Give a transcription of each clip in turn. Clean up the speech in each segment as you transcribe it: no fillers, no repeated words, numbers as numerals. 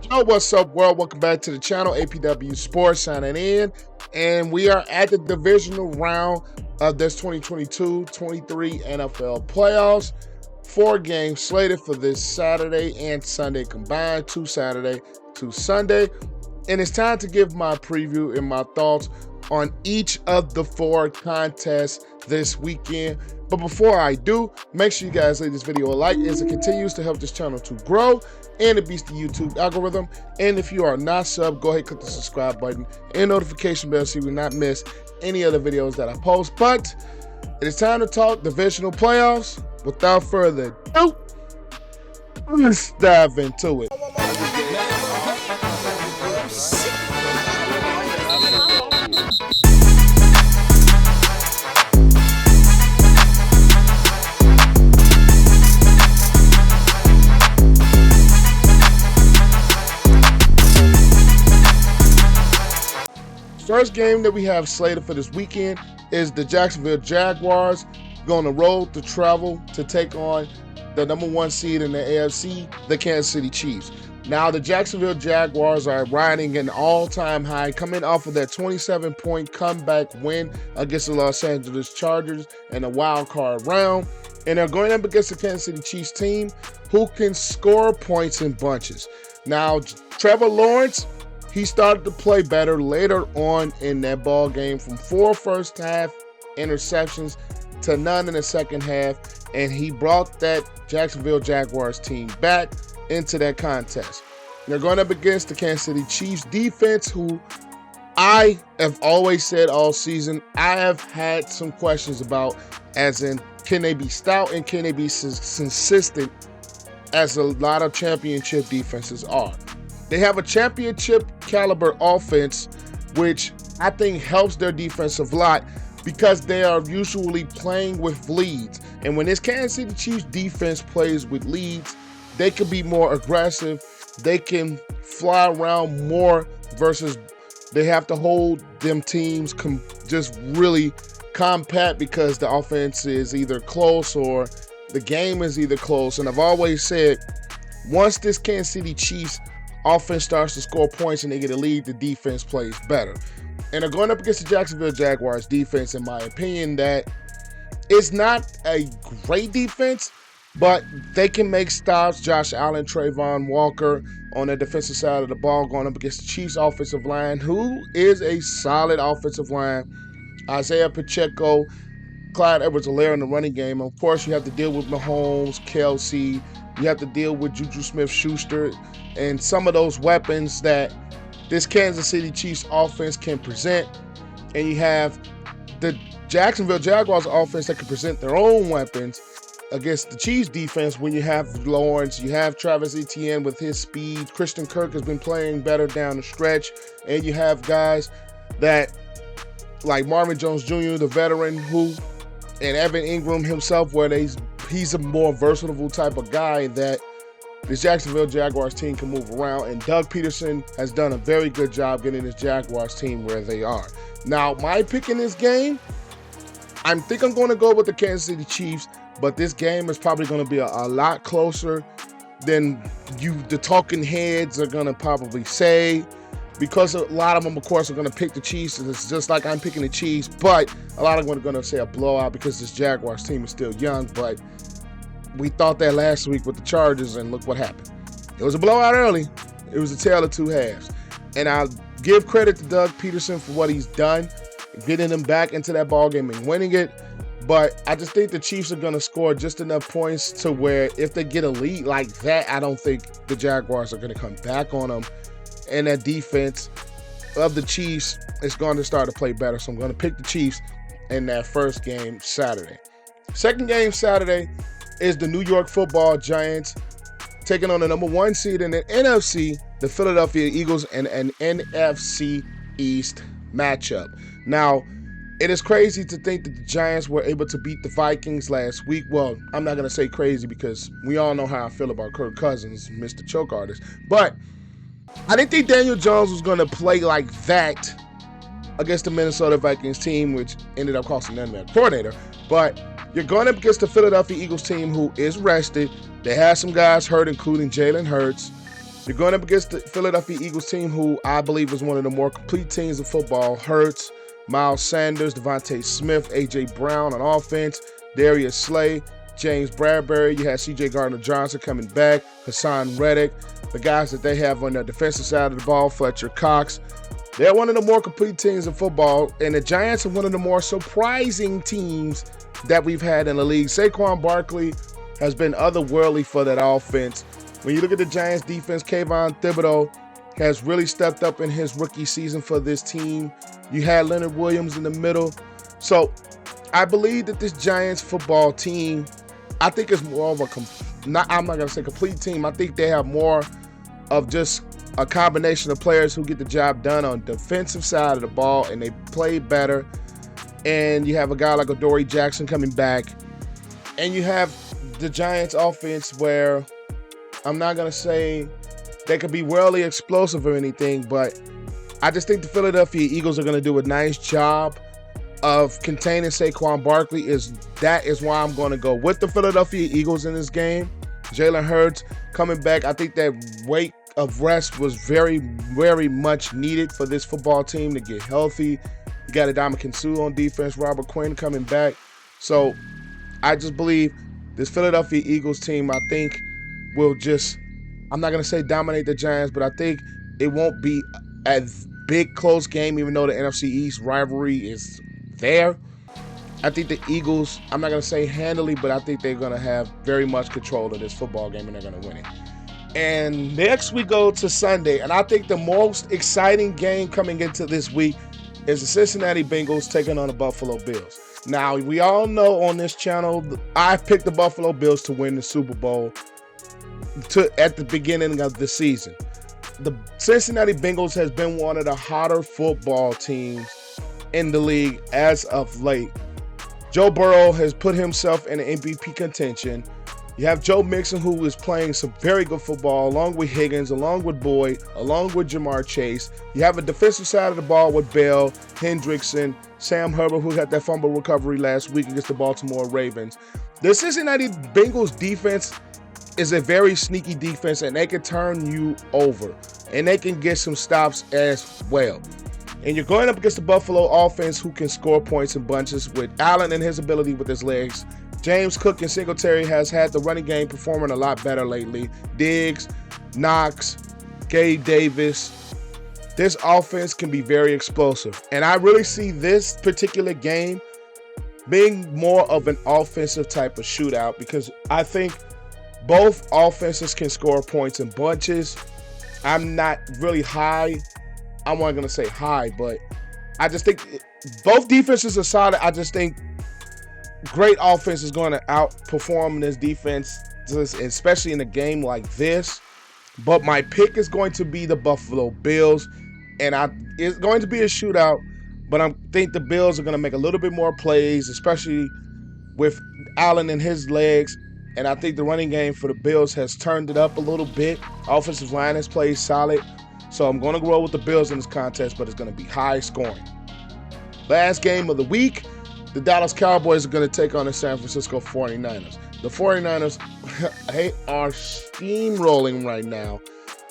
Yo, what's up, world? Welcome back to the channel. APW Sports signing in, and we are at the divisional round of this 2022-23 NFL playoffs. 4 games slated for this Saturday and Sunday combined, 2 Saturday, 2 Sunday. And it's time to give my preview and my thoughts on each of the 4 contests this weekend. But before I do, make sure you guys leave this video a like as it continues to help this channel to grow and it beats the YouTube algorithm. And if you are not subbed, go ahead and click the subscribe button and notification bell so you will not miss any other videos that I post. But it is time to talk divisional playoffs. Without further ado, let's dive into it. First game that we have slated for this weekend is the Jacksonville Jaguars going to road to travel to take on the #1 seed in the AFC, the Kansas City Chiefs. Now, the Jacksonville Jaguars are riding an all-time high, coming off of that 27-point comeback win against the Los Angeles Chargers in a wild card round. And they're going up against the Kansas City Chiefs team who can score points in bunches. Now, Trevor Lawrence, he started to play better later on in that ball game, from 4 first half interceptions to none in the second half, and he brought that Jacksonville Jaguars team back into that contest. They're going up against the Kansas City Chiefs defense, who I have always said all season I have had some questions about, as in, can they be stout and can they be consistent as a lot of championship defenses are. They have a championship caliber offense, which I think helps their defensive lot because they are usually playing with leads. And when this Kansas City Chiefs defense plays with leads, they can be more aggressive. They can fly around more versus they have to hold them teams just really compact because the offense is either close or the game is either close. And I've always said, once this Kansas City Chiefs offense starts to score points and they get a lead, the defense plays better. And they're going up against the Jacksonville Jaguars defense, in my opinion, that is not a great defense, but they can make stops. Josh Allen, Trayvon Walker on the defensive side of the ball, going up against the Chiefs offensive line, who is a solid offensive line. Isaiah Pacheco, Clyde Edwards-Helaire in the running game. Of course, you have to deal with Mahomes, Kelsey. You have to deal with Juju Smith-Schuster and some of those weapons that this Kansas City Chiefs offense can present. And you have the Jacksonville Jaguars offense that can present their own weapons against the Chiefs defense. When you have Lawrence, you have Travis Etienne with his speed. Christian Kirk has been playing better down the stretch. And you have guys that, like Marvin Jones Jr., the veteran, and Evan Ingram himself, where he's a more versatile type of guy that this Jacksonville Jaguars team can move around. And Doug Peterson has done a very good job getting this Jaguars team where they are. Now, my pick in this game, I think I'm going to go with the Kansas City Chiefs, but this game is probably going to be a lot closer than the talking heads are going to probably say, because a lot of them, of course, are going to pick the Chiefs. And it's just like I'm picking the Chiefs, but a lot of them are going to say a blowout because this Jaguars team is still young. But we thought that last week with the Chargers, and look what happened. It was a blowout early. It was a tale of 2 halves. And I'll give credit to Doug Peterson for what he's done, getting them back into that ball game and winning it. But I just think the Chiefs are going to score just enough points to where if they get a lead like that, I don't think the Jaguars are going to come back on them. And that defense of the Chiefs is going to start to play better. So I'm going to pick the Chiefs in that first game Saturday. Second game Saturday is the New York Football Giants taking on the #1 seed in the NFC, the Philadelphia Eagles, in an NFC East matchup. Now, it is crazy to think that the Giants were able to beat the Vikings last week. Well, I'm not going to say crazy because we all know how I feel about Kirk Cousins, Mr. Choke Artist. But I didn't think Daniel Jones was going to play like that against the Minnesota Vikings team, which ended up costing them their coordinator. But you're going up against the Philadelphia Eagles team who is rested. They have some guys hurt, including Jalen Hurts. You're going up against the Philadelphia Eagles team, who I believe is one of the more complete teams in football. Hurts, Miles Sanders, Devontae Smith, A.J. Brown on offense, Darius Slay, James Bradbury. You have C.J. Gardner-Johnson coming back, Hassan Reddick. The guys that they have on the defensive side of the ball, Fletcher Cox. They're one of the more complete teams in football, and the Giants are one of the more surprising teams that we've had in the league. Saquon Barkley has been otherworldly for that offense. When you look at the Giants defense, Kayvon Thibodeau has really stepped up in his rookie season for this team. You had Leonard Williams in the middle. So I believe that this Giants football team, I think is more of I'm not going to say complete team. I think they have more of just a combination of players who get the job done on the defensive side of the ball, and they play better. And you have a guy like Adoree Jackson coming back. And you have the Giants offense where I'm not going to say they could be wildly explosive or anything, but I just think the Philadelphia Eagles are going to do a nice job of containing Saquon Barkley. That is why I'm going to go with the Philadelphia Eagles in this game. Jalen Hurts coming back. I think that weight of rest was very, very much needed for this football team to get healthy. You got Ndamukong Suh on defense, Robert Quinn coming back. So I just believe this Philadelphia Eagles team, I think, will just, I'm not going to say dominate the Giants, but I think it won't be a big, close game, even though the NFC East rivalry is there. I think the Eagles, I'm not going to say handily, but I think they're going to have very much control of this football game, and they're going to win it. And next we go to Sunday, and I think the most exciting game coming into this week is the Cincinnati Bengals taking on the Buffalo Bills. Now, we all know on this channel, I picked the Buffalo Bills to win the Super Bowl at the beginning of the season. The Cincinnati Bengals has been one of the hotter football teams in the league as of late. Joe Burrow has put himself in MVP contention. You have Joe Mixon, who is playing some very good football, along with Higgins, along with Boyd, along with Jamar Chase. You have a defensive side of the ball with Bell, Hendrickson, Sam Herbert, who had that fumble recovery last week against the Baltimore Ravens. The Cincinnati Bengals defense is a very sneaky defense, and they can turn you over, and they can get some stops as well. And you're going up against the Buffalo offense, who can score points in bunches with Allen and his ability with his legs. James Cook and Singletary has had the running game performing a lot better lately. Diggs, Knox, Gabe Davis. This offense can be very explosive. And I really see this particular game being more of an offensive type of shootout, because I think both offenses can score points in bunches. I'm not really high. I'm not going to say high, but I just think both defenses are solid. I just think great offense is going to outperform this defense, especially in a game like this. But my pick is going to be the Buffalo Bills, and it's going to be a shootout, but I think the Bills are going to make a little bit more plays, especially with Allen and his legs. And I think the running game for the Bills has turned it up a little bit. Offensive line has played solid. So I'm going to roll with the Bills in this contest, but it's going to be high scoring. Last game of the week, the Dallas Cowboys are going to take on the San Francisco 49ers. The 49ers are steamrolling right now.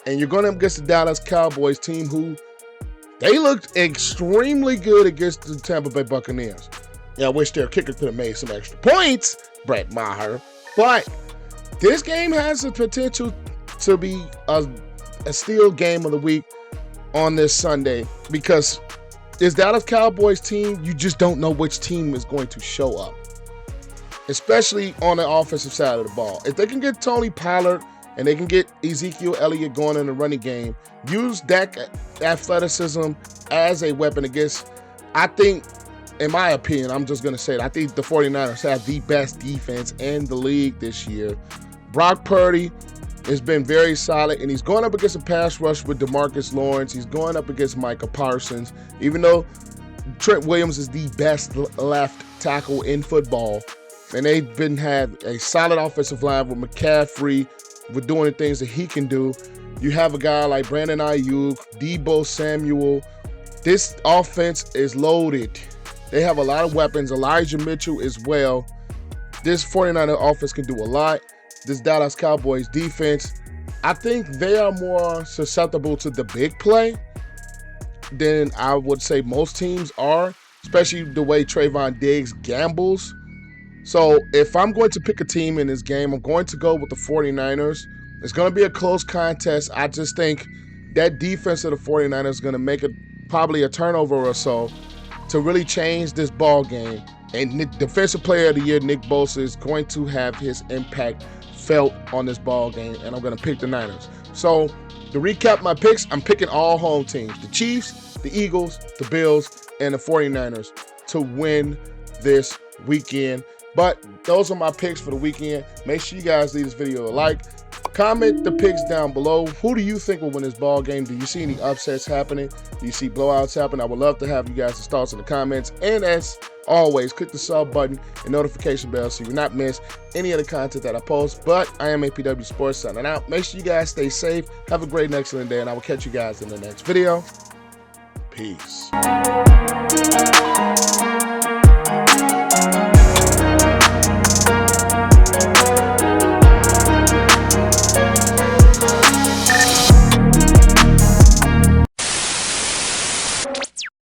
And you're going up against the Dallas Cowboys team, who they looked extremely good against the Tampa Bay Buccaneers. Yeah, I wish their kicker could have made some extra points, Brett Maher. But this game has the potential to be a steal game of the week on this Sunday, because this Dallas Cowboys team, you just don't know which team is going to show up, especially on the offensive side of the ball. If they can get Tony Pollard and they can get Ezekiel Elliott going in the running game, use that athleticism as a weapon against, I think, in my opinion, I'm just going to say it, I think the 49ers have the best defense in the league this year. Brock Purdy has been very solid, and he's going up against a pass rush with DeMarcus Lawrence. He's going up against Micah Parsons, even though Trent Williams is the best left tackle in football. And they've had a solid offensive line with McCaffrey, with doing the things that he can do. You have a guy like Brandon Ayuk, Deebo Samuel. This offense is loaded. They have a lot of weapons. Elijah Mitchell as well. This 49er offense can do a lot. This Dallas Cowboys defense, I think they are more susceptible to the big play than I would say most teams are, especially the way Trayvon Diggs gambles. So if I'm going to pick a team in this game, I'm going to go with the 49ers. It's going to be a close contest. I just think that defense of the 49ers is going to make probably a turnover or so to really change this ball game. And Defensive Player of the Year, Nick Bosa, is going to have his impact felt on this ball game, and I'm going to pick the Niners. So to recap my picks, I'm picking all home teams: the Chiefs, the Eagles, the Bills, and the 49ers to win this weekend. But those are my picks for the weekend. Make sure you guys leave this video a like. Comment the picks down below. Who do you think will win this ball game? Do you see any upsets happening? Do you see blowouts happen? I would love to have you guys' thoughts in the comments. And as always, click the sub button and notification bell so you will not miss any of the content that I post. But I am APW Sports signing out. Make sure you guys stay safe. Have a great and excellent day, and I will catch you guys in the next video. Peace.